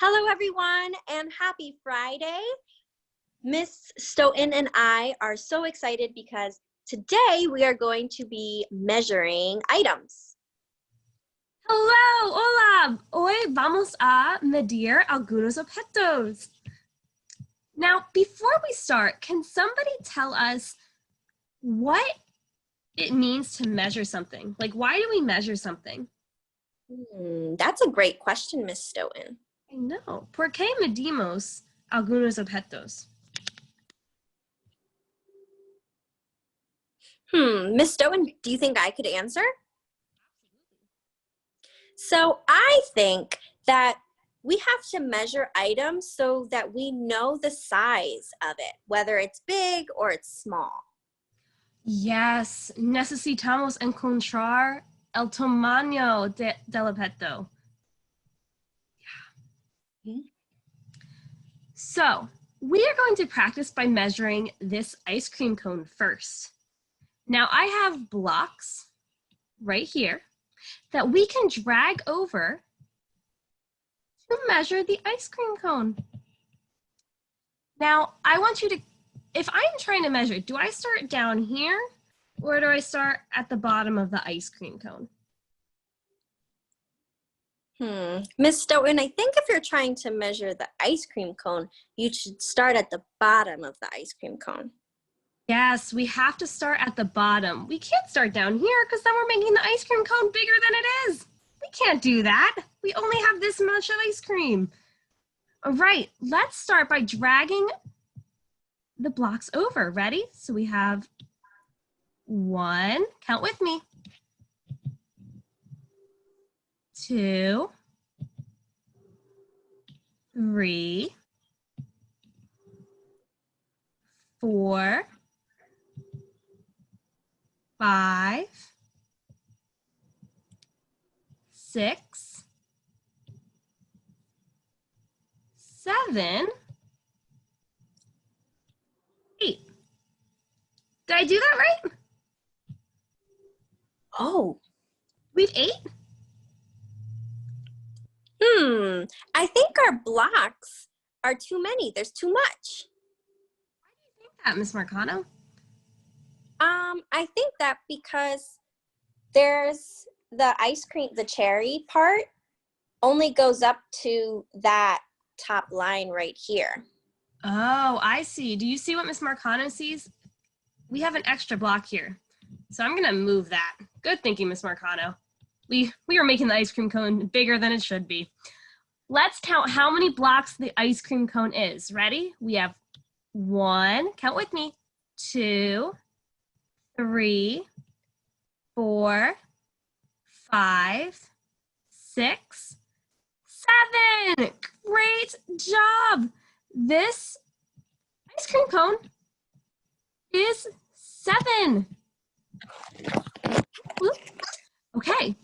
Hello, everyone, and happy Friday. Miss Stoughton and I are so excited because today we are going to be measuring items. Hello, hola. Hoy vamos a medir algunos objetos. Now, before we start, can somebody tell us what it means to measure something? Like, why do we measure something? That's a great question, Miss Stoughton. I know. ¿Por qué medimos algunos objetos? Miss Stoughton, do you think I could answer? So I think that we have to measure items so that we know the size of it, whether it's big or it's small. Yes, necesitamos encontrar el tamaño del objeto. Yeah. So, we are going to practice by measuring this ice cream cone first. Now, I have blocks right here that we can drag over to measure the ice cream cone. Now, I want you to, if I'm trying to measure, do I start down here or do I start at the bottom of the ice cream cone? Miss Stoughton, I think if you're trying to measure the ice cream cone, you should start at the bottom of the ice cream cone. Yes, we have to start at the bottom. We can't start down here because then we're making the ice cream cone bigger than it is. We can't do that. We only have this much of ice cream. All right, let's start by dragging the blocks over. Ready? So we have 1, count with me, 2, 3, 4, 5, 6, 7, 8. Did I do that right? Oh. We've 8? I think our blocks are too many. There's too much. Why do you think that, Miss Marcano? I think that because there's the ice cream, the cherry part only goes up to that top line right here. Oh, I see. Do you see what Miss Marcano sees? We have an extra block here. So I'm gonna move that. Good thinking, Miss Marcano. We are making the ice cream cone bigger than it should be. Let's count how many blocks the ice cream cone is. Ready? We have 1, count with me, 2, 3, 4, 5, 6, 7. Great job. This ice cream cone is 7. Okay,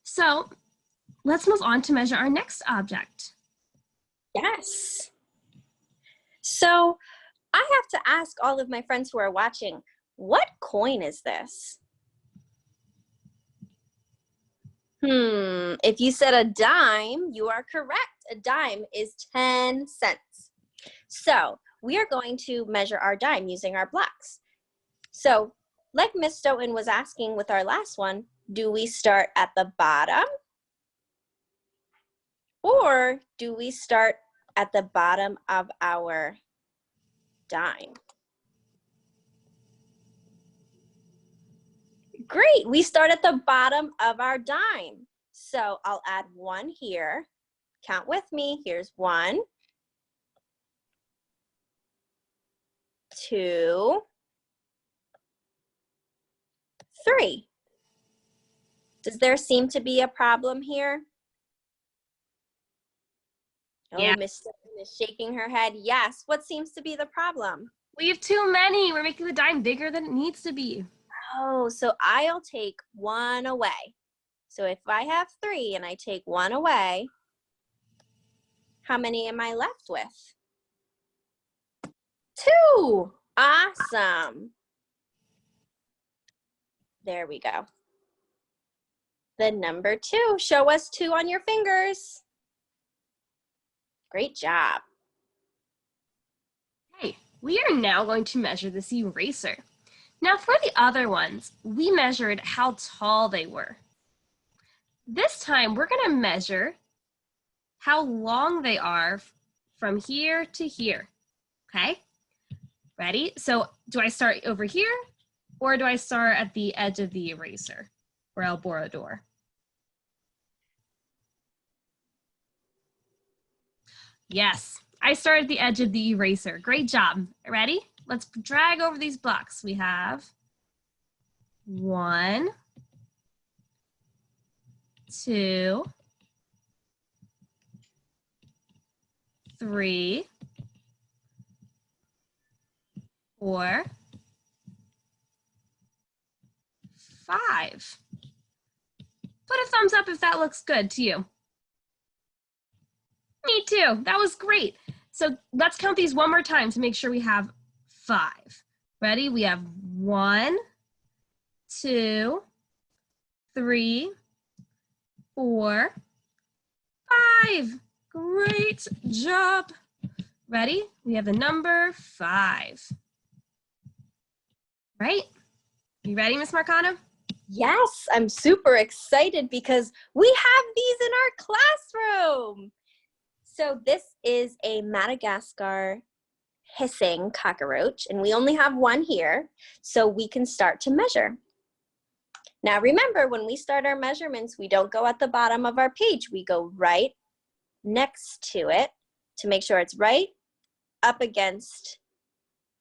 so let's move on to measure our next object. Yes. So I have to ask all of my friends who are watching, what coin is this? If you said a dime, you are correct. A dime is 10 cents. So we are going to measure our dime using our blocks. So like Miss Stoughton was asking with our last one, do we start at the bottom? Or do we start at the bottom of our dime? Great, we start at the bottom of our dime. So I'll add 1 here. Count with me, here's 1, 2, 3. Does there seem to be a problem here? Yeah. Oh, Miss Stoughton is shaking her head. Yes, what seems to be the problem? We have too many. We're making the dime bigger than it needs to be. Oh, so I'll take 1 away. So if I have 3 and I take 1 away, how many am I left with? 2. Awesome. There we go. The number 2. Show us 2 on your fingers. Great job. Okay, we are now going to measure this eraser. Now for the other ones, we measured how tall they were. This time we're going to measure how long they are from here to here, okay? Ready? So do I start over here or do I start at the edge of the eraser or El Borrador? Yes, I started at the edge of the eraser. Great job. Ready? Let's drag over these blocks. We have 1, 2, 3, 4, 5. Put a thumbs up if that looks good to you. Me too. That was great. So let's count these one more time to make sure we have 5. Ready? We have 1, 2, 3, 4, 5. Great job. Ready? We have the number 5. Right? You ready, Miss Marcano? Yes, I'm super excited because we have these in our classroom. So this is a Madagascar hissing cockroach, and we only have one here, so we can start to measure. Now remember, when we start our measurements, we don't go at the bottom of our page. We go right next to it to make sure it's right up against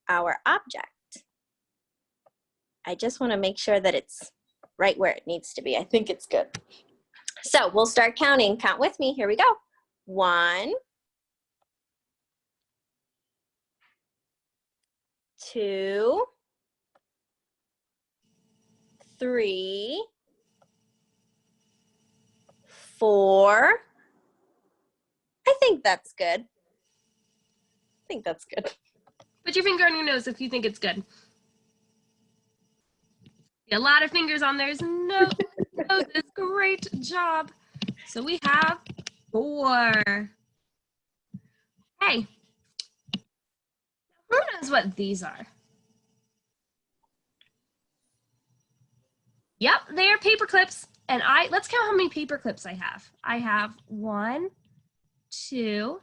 our object. I just want to make sure that it's right where it needs to be. I think it's good. So we'll start counting. Count with me. Here we go. 1, 2, 3, 4. I think that's good. I think that's good. Put your finger on your nose if you think it's good. A lot of fingers on there. No, noses. Great job. So we have 4. Hey, who knows what these are? Yep, they are paper clips. And let's count how many paper clips I have. I have 1, 2,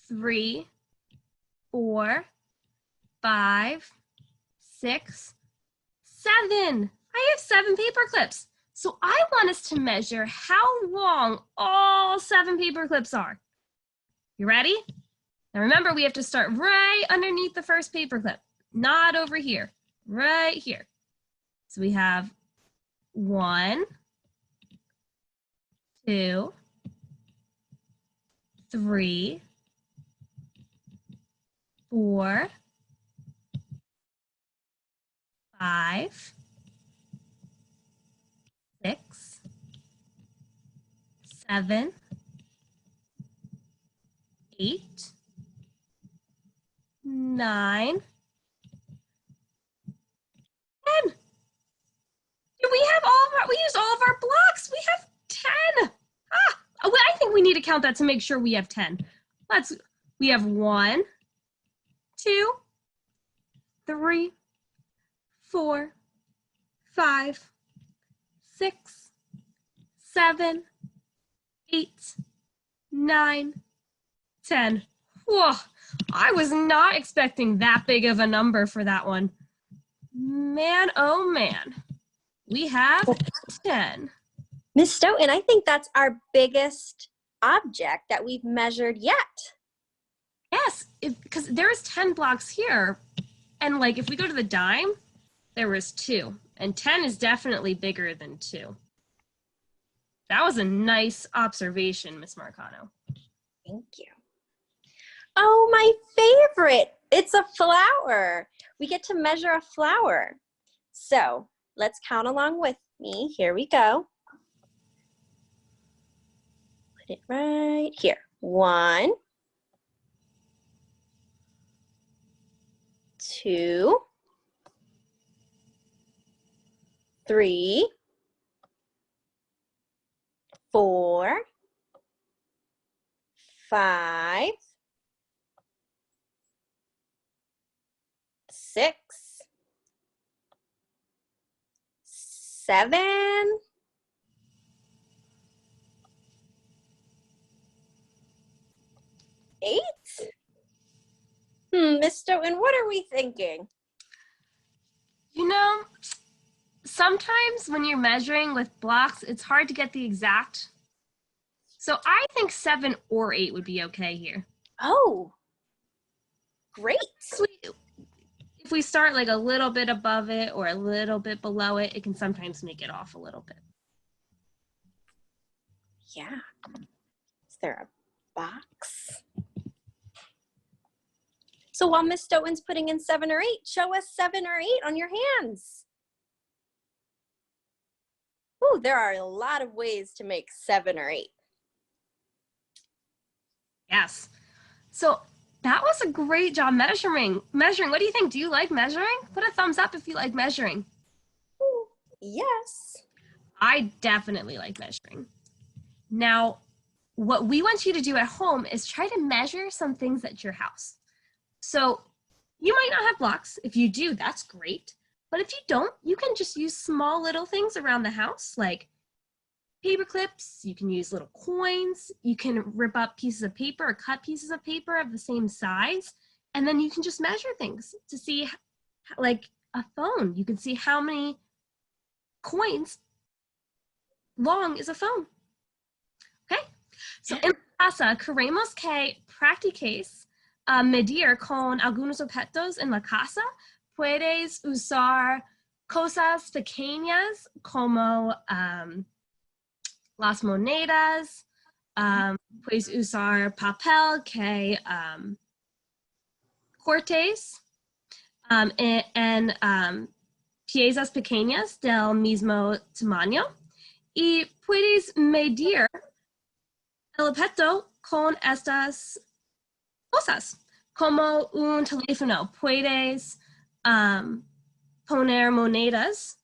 3, 4, 5, 6, 7. I have 7 paper clips. So I want us to measure how long all 7 paper clips are. You ready? Now remember, we have to start right underneath the first paper clip, not over here, right here. So we have 1, 2, 3, 4, 5, 6, 7, 8, 9, 10. We used all of our blocks. We have 10. Well, I think we need to count that to make sure we have 10. We have 1, 2, 3, 4, 5, 6, 7, 8, 9, 10. Whoa, I was not expecting that big of a number for that one. Man, oh man, we have 10. Miss Stoughton, I think that's our biggest object that we've measured yet. Yes, because there's 10 blocks here. And like if we go to the dime, there was 2. And 10 is definitely bigger than 2. That was a nice observation, Miss Marcano. Thank you. Oh, my favorite. It's a flower. We get to measure a flower. So let's count along with me. Here we go. Put it right here. 1, 2, 3, 4, 5, 6, 7, 8. Miss Stoughton, what are we thinking? You know, sometimes when you're measuring with blocks, it's hard to get the exact. So I think 7 or 8 would be okay here. Oh, great. If we start like a little bit above it or a little bit below it, it can sometimes make it off a little bit. Yeah. Is there a box? So while Miss Stoughton's putting in 7 or 8, show us 7 or 8 on your hands. Ooh, there are a lot of ways to make 7 or 8. Yes. So that was a great job measuring. What do you think? Do you like measuring? Put a thumbs up if you like measuring. Ooh, yes. I definitely like measuring. Now, what we want you to do at home is try to measure some things at your house. So you might not have blocks. If you do, that's great. But if you don't, you can just use small little things around the house, like paper clips. You can use little coins. You can rip up pieces of paper or cut pieces of paper of the same size. And then you can just measure things to see, like a phone. You can see how many coins long is a phone. Okay? So en casa queremos que practiques medir con algunos objetos en la casa. Puedes usar cosas pequeñas como las monedas. Puedes usar papel que cortes en piezas pequeñas del mismo tamaño. Y puedes medir el objeto con estas cosas, como un teléfono. Puedes poner monedas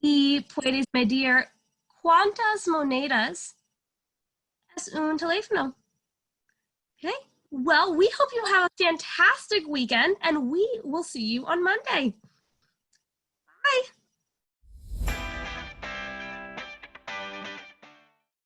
y puedes medir cuántas monedas es un teléfono. Okay, well, we hope you have a fantastic weekend and we will see you on Monday.